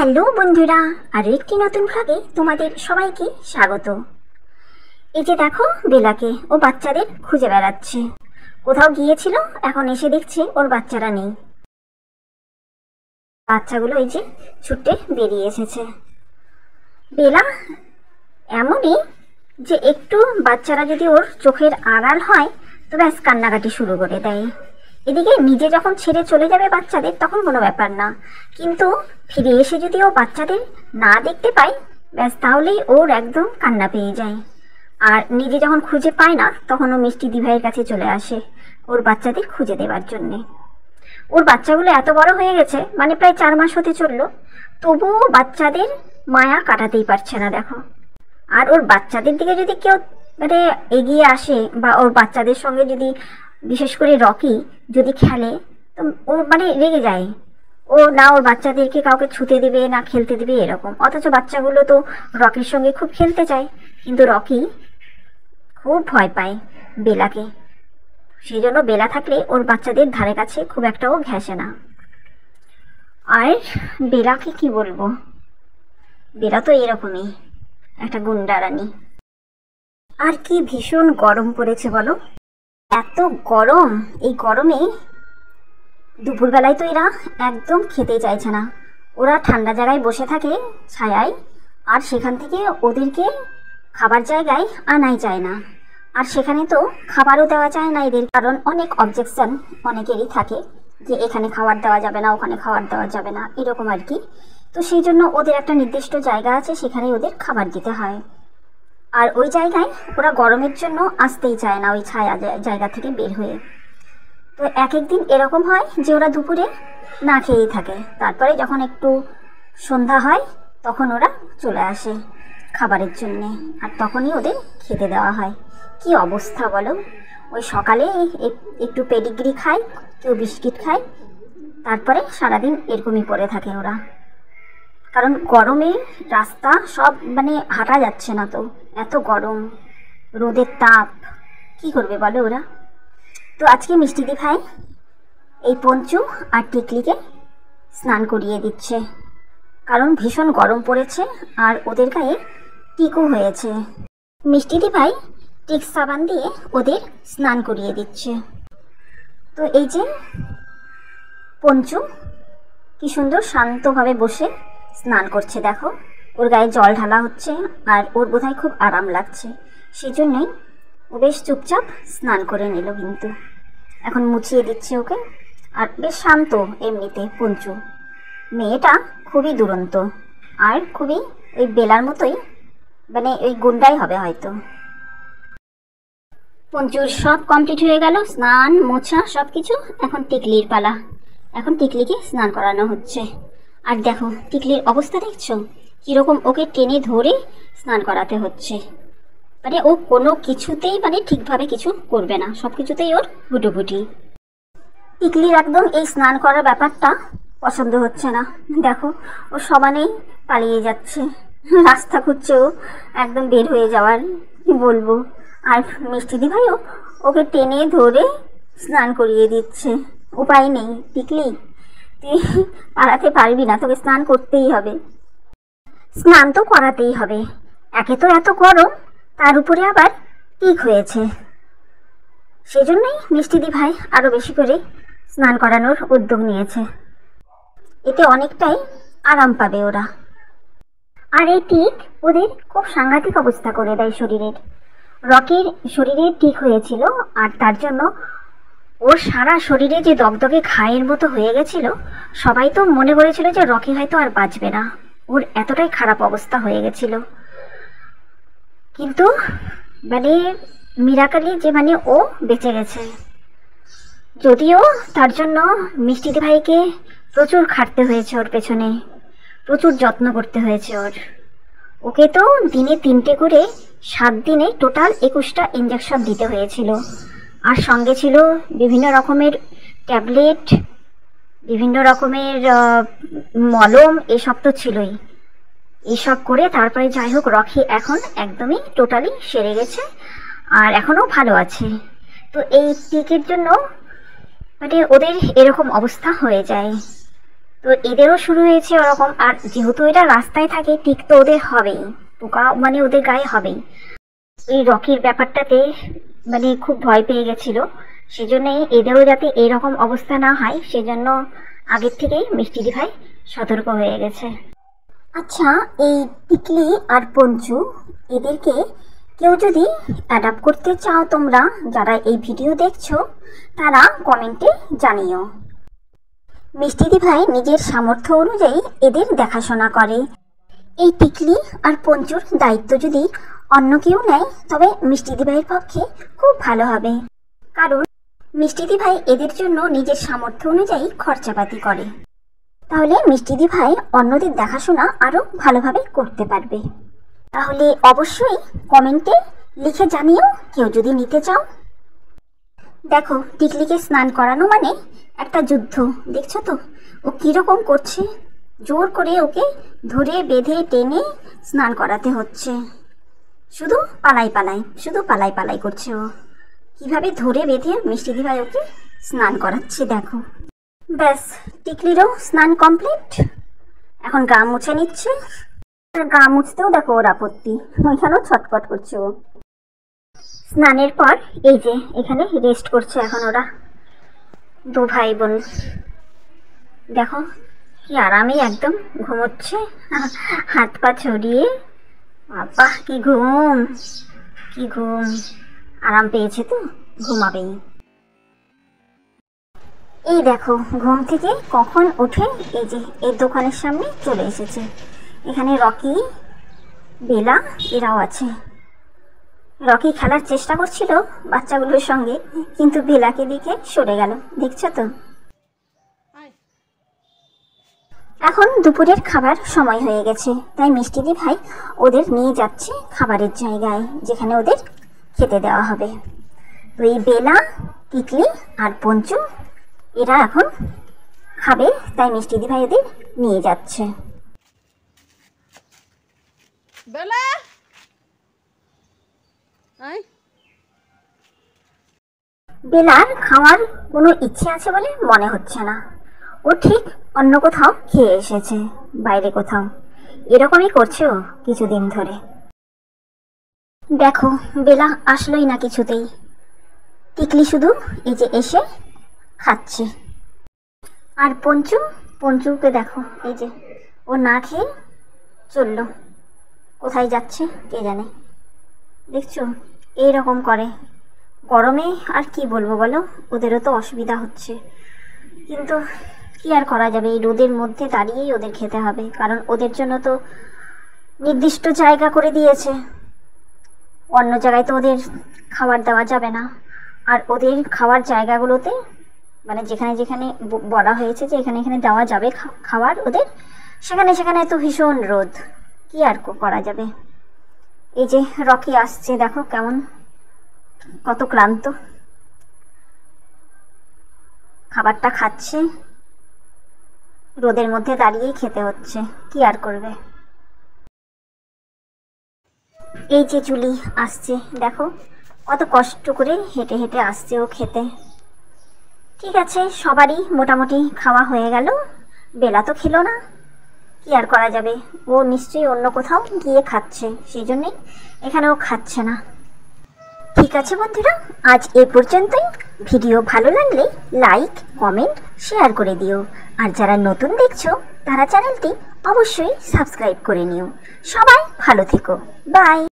Hello বন্ধুরা, আর একটি নতুন ভাগে তোমাদের সবাইকে স্বাগত। এই যে দেখো বেলাকে, ও বাচ্চাদের খুঁজে বেড়াচ্ছে। কোথাও গিয়েছিল, এখন এসে দেখছে ওর বাচ্চারা নেই। বাচ্চাগুলো এই যে ছুটে বেরিয়ে এসেছে। বেলা এমনই যে একটু বাচ্চারা যদি ওর চোখের আড়াল হয় তো ব্যাস কান্নাকাটি শুরু করে দেয়। এদিকে নিজে যখন ছেড়ে চলে যাবে বাচ্চাদের তখন কোনো ব্যাপার না, কিন্তু ফিরে এসে যদি ও বাচ্চাদের না দেখতে পায় ব্যাস তাহলেই ওর একদম কান্না পেয়ে যায়। আর নিজে যখন খুঁজে পায় না তখন ও মিষ্টি দিভাইয়ের কাছে চলে আসে ওর বাচ্চাদের খুঁজে দেওয়ার জন্যে। ওর বাচ্চাগুলো এত বড় হয়ে গেছে, মানে প্রায় 4 মাস হতে চললো, তবুও বাচ্চাদের মায়া কাটাতেই পারছে না দেখো। আর ওর বাচ্চাদের দিকে যদি কেউ মানে এগিয়ে আসে বা ওর বাচ্চাদের সঙ্গে যদি বিশেষ করে রকি যদি খেলে তো ও মানে রেগে যায়। ও না ওর বাচ্চাদেরকে কাউকে ছুতে দেবে না খেলতে দেবে এরকম, অথচ বাচ্চাগুলো তো রকির সঙ্গে খুব খেলতে চায়, কিন্তু রকি খুব ভয় পায় বেলাকে। সেই জন্য বেলা থাকলে ওর বাচ্চাদের ধারে কাছে খুব একটাও ঘেঁষে না। আর বেলাকে কি বলবো, বেলা তো এরকমই একটা গুন্ডা রানী। আর কি ভীষণ গরম পড়েছে বলো, এত গরম। এই গরমে দুপুরবেলায় তো এরা একদম খেতে চাইছে না। ওরা ঠান্ডা জায়গায় বসে থাকে ছায়ায়, আর সেখান থেকে ওদেরকে খাবার জায়গায় আনাই যায় না। আর সেখানে তো খাবারও দেওয়া যায় না এদের, কারণ অনেক অবজেকশন অনেকেরই থাকে যে এখানে খাবার দেওয়া যাবে না, ওখানে খাবার দেওয়া যাবে না, এরকম আর কি। তো সেই জন্য ওদের একটা নির্দিষ্ট জায়গা আছে, সেখানে ওদের খাবার দিতে হয়। আর ওই জায়গায় ওরা গরমের জন্য আসতেই চায় না ওই ছায়া জায়গা থেকে বের হয়ে। তো এক একদিন এরকম হয় যে ওরা দুপুরে না খেয়েই থাকে, তারপরে যখন একটু সন্ধ্যা হয় তখন ওরা চলে আসে খাবারের জন্যে, আর তখনই ওদের খেতে দেওয়া হয়। কি অবস্থা বলো, ওই সকালে একটু পেডিগ্রি খায়, কেউ বিস্কিট খায়, তারপরে সারাদিন এরকমই পড়ে থাকে ওরা। কারণ গরমে রাস্তা সব মানে হাঁটা যাচ্ছে না, তো এত গরম, রোদের তাপ, কি করবে বলো ওরা। তো আজকে মিষ্টি দি ভাই এই পঞ্চু আর টিকলিকে স্নান করিয়ে দিচ্ছে, কারণ ভীষণ গরম পড়েছে আর ওদের গায়ে টিকও হয়েছে। মিষ্টি দি ভাই টিক সাবান দিয়ে ওদের স্নান করিয়ে দিচ্ছে। তো এই যে পঞ্চু কি সুন্দর শান্তভাবে বসে স্নান করছে দেখো, ওর গায়ে জল ঢালা হচ্ছে আর ওর বোধহয় খুব আরাম লাগছে, সেই জন্যই ও বেশ চুপচাপ স্নান করে নিল। কিন্তু এখন মুছিয়ে দিচ্ছে ওকে, আর বেশ শান্ত এমনিতে পঞ্চু। মেয়েটা খুবই দুরন্ত আর খুবই ওই বেলার মতোই, মানে ওই গুন্ডাই হবে হয়তো। পঞ্চুর সব কমপ্লিট হয়ে গেল, স্নান মোছা সব কিছু। এখন টিকলির পালা, এখন টিকলিকে স্নান করানো হচ্ছে। আর দেখো টিকলির অবস্থা দেখছো কীরকম, ওকে টেনে ধরে স্নান করাতে হচ্ছে। মানে ও কোনো কিছুতেই মানে ঠিকভাবে কিছু করবে না, সব কিছুতেই ওর হুটোপুটি। টিকলির একদম এই স্নান করার ব্যাপারটা পছন্দ হচ্ছে না, দেখো ও সমানেই পালিয়ে যাচ্ছে, রাস্তা খুঁজছে ও একদম বের হয়ে যাওয়ার, কি বলবো। আর মিষ্টি দি ভাইও ওকে টেনে ধরে স্নান করিয়ে দিচ্ছে। উপায় নেই, টিকলি তুই পালাতে পারবি না, তোকে স্নান করতেই হবে, স্নান তো করাতেই হবে। একে তো এত গরম, তার উপরে আবার টিক হয়েছে, সেজন্যই মিষ্টি দি ভাই আরো বেশি করে স্নান করানোর উদ্যোগ নিয়েছে, এতে অনেকটাই আরাম পাবে ওরা। আর এই টিক ওদের খুব সাংঘাতিক অবস্থা করে দেয় শরীরের। রকির শরীরে টিক হয়েছিল আর তার জন্য ওর সারা শরীরে যে দগদগে ঘায়ের মতো হয়ে গেছিল, সবাই তো মনে করেছিল যে রকি হয়তো আর বাঁচবে না, ওর এতটাই খারাপ অবস্থা হয়ে গেছিল। কিন্তু মানে মিরাকালি যে মানে ও বেঁচে গেছে, যদিও তার জন্য মিষ্টি দি ভাইকে প্রচুর খাটতে হয়েছে, ওর পেছনে প্রচুর যত্ন করতে হয়েছে ওকে তো দিনে 3টে করে 7 দিনে টোটাল 21টা ইঞ্জেকশন দিতে হয়েছিল। আর সঙ্গে ছিল বিভিন্ন রকমের ট্যাবলেট, বিভিন্ন রকমের মলম, এসব তো ছিলই। এইসব করে তারপরে যাই হোক রকি এখন একদমই টোটালি সেরে গেছে আর এখনও ভালো আছে। তো এই টিকের জন্য মানে ওদের এরকম অবস্থা হয়ে যায়। তো এদেরও শুরু হয়েছে ওরকম। আর যেহেতু এরা রাস্তায় থাকে, ঠিক তো ওদের হবেই, পোকা মানে ওদের গায়ে হবেই। এই রকির ব্যাপারটাতে মানে খুব ভয় পেয়ে গেছিল, সেজন্যই এদেরও যাতে এরকম অবস্থা না হয় সেজন্য আগের থেকেই মিষ্টিদি ভাই সতর্ক হয়ে গেছে। আচ্ছা, এই টিকলি আর পঞ্চু এদেরকে কেউ যদি অ্যাডাপ্ট করতে চাও, তোমরা যারা এই ভিডিও দেখছো তারা কমেন্টে জানিও। মিষ্টিদি ভাই নিজের সামর্থ্য অনুযায়ী এদের দেখাশোনা করে। এই টিকলি আর পঞ্চুর দায়িত্ব যদি অন্য কেউ নেয় তবে মিষ্টিদি ভাইয়ের পক্ষে খুব ভালো হবে, কারণ মিষ্টিদি ভাই এদের জন্য নিজের সামর্থ্য অনুযায়ী খরচাপাতি করে। তাহলে মিষ্টিদি ভাই অন্যদের দেখাশোনা আরো ভালোভাবে করতে পারবে। তাহলে অবশ্যই কমেন্টে লিখে জানিও কেউ যদি নিতে চাও। দেখো, টিকলিকে স্নান করানো মানে একটা যুদ্ধ, দেখছো তো ও কিরকম করছে। জোর করে ওকে ধরে বেঁধে টেনে স্নান করাতে হচ্ছে। শুধু পালাই পালাই করছে ও। কিভাবে ধরে বেঁধে মিষ্টিদি ভাই ওকে স্নান করাচ্ছে দেখো। ব্যাস, টিকলিরও স্নান কমপ্লিট। এখন গা মুছে নিচ্ছে। গা মুছতেও দেখো ওর আপত্তি, ওইখানেও ছটপট করছে ও। স্নানের পর এই যে এখানে রেস্ট করছে এখন ওরা দু ভাই বোন। দেখো কি আরামে একদম ঘুমোচ্ছে, হাত পা ছড়িয়ে। বাবা কি ঘুম, কি ঘুম, আরাম পেয়েছে তো ঘুমাবেই। এই দেখো ঘুম থেকে কখন উঠে এই যে এই দোকানের সামনে চলে এসেছে। এখানে রকি, বেলা এরাও আছে। রকি খেলার চেষ্টা করছিল বাচ্চাগুলোর সঙ্গে, কিন্তু বেলাকে দিকে সরে গেল, দেখছো তো। এখন দুপুরের খাবার সময় হয়ে গেছে, তাই মিষ্টিদি ভাই ওদের নিয়ে যাচ্ছে খাবারের জায়গায় যেখানে ওদের খেতে দেওয়া হবে। তো এই বেলা, টিকলি আর পঞ্চু এরা এখন খাবে, তাই মিষ্টিদি ভাই ওদের নিয়ে যাচ্ছে। বেলা বেলার খাওয়ার কোনো ইচ্ছে আছে বলে মনে হচ্ছে না। ও ঠিক অন্য কোথাও খেয়ে এসেছে, বাইরে কোথাও। এরকমই করছে ও কিছুদিন ধরে। দেখো বেলা আসলোই না কিছুতেই। টিকলি শুধু এই যে এসে খাচ্ছে। আর পঞ্চুকে দেখো, এই যে ও না খেয়ে চললো, কোথায় যাচ্ছে কে জানে। দেখছো এইরকম করে। গরমে আর কি বলবো বলো, ওদেরও তো অসুবিধা হচ্ছে, কিন্তু কি আর করা যাবে। এই রোদের মধ্যে দাঁড়িয়েই ওদের খেতে হবে, কারণ ওদের জন্য তো নির্দিষ্ট জায়গা করে দিয়েছে, অন্য জায়গায় তো ওদের খাবার দেওয়া যাবে না। আর ওদের খাওয়ার জায়গাগুলোতে মানে যেখানে যেখানে বলা হয়েছে যে এখানে এখানে দেওয়া যাবে খাবার ওদের, সেখানে সেখানে তো ভীষণ রোদ, কি আর করা যাবে। এই যে রকি আসছে, দেখো কেমন কত ক্লান্ত, খাবারটা খাচ্ছে, রোদের মধ্যে দাঁড়িয়েই খেতে হচ্ছে, কি আর করবে। এই যে জুলি আসছে, দেখো কত কষ্ট করে হেঁটে হেঁটে আসছে ও খেতে। ঠিক আছে, সবারই মোটামুটি খাওয়া হয়ে গেল, বেলা তো খেলো না, কি আর করা যাবে। ও নিশ্চয়ই অন্য কোথাও গিয়ে খাচ্ছে, সেই জন্যই এখানে ও খাচ্ছে না। ঠিক আছে বন্ধুরা, আজ এ পর্যন্তই। ভিডিও ভালো লাগলে লাইক, কমেন্ট, শেয়ার করে দিও। আর যারা নতুন দেখছো তারা চ্যানেলটি অবশ্যই সাবস্ক্রাইব করে নিও। সবাই ভালো থেকো, বাই।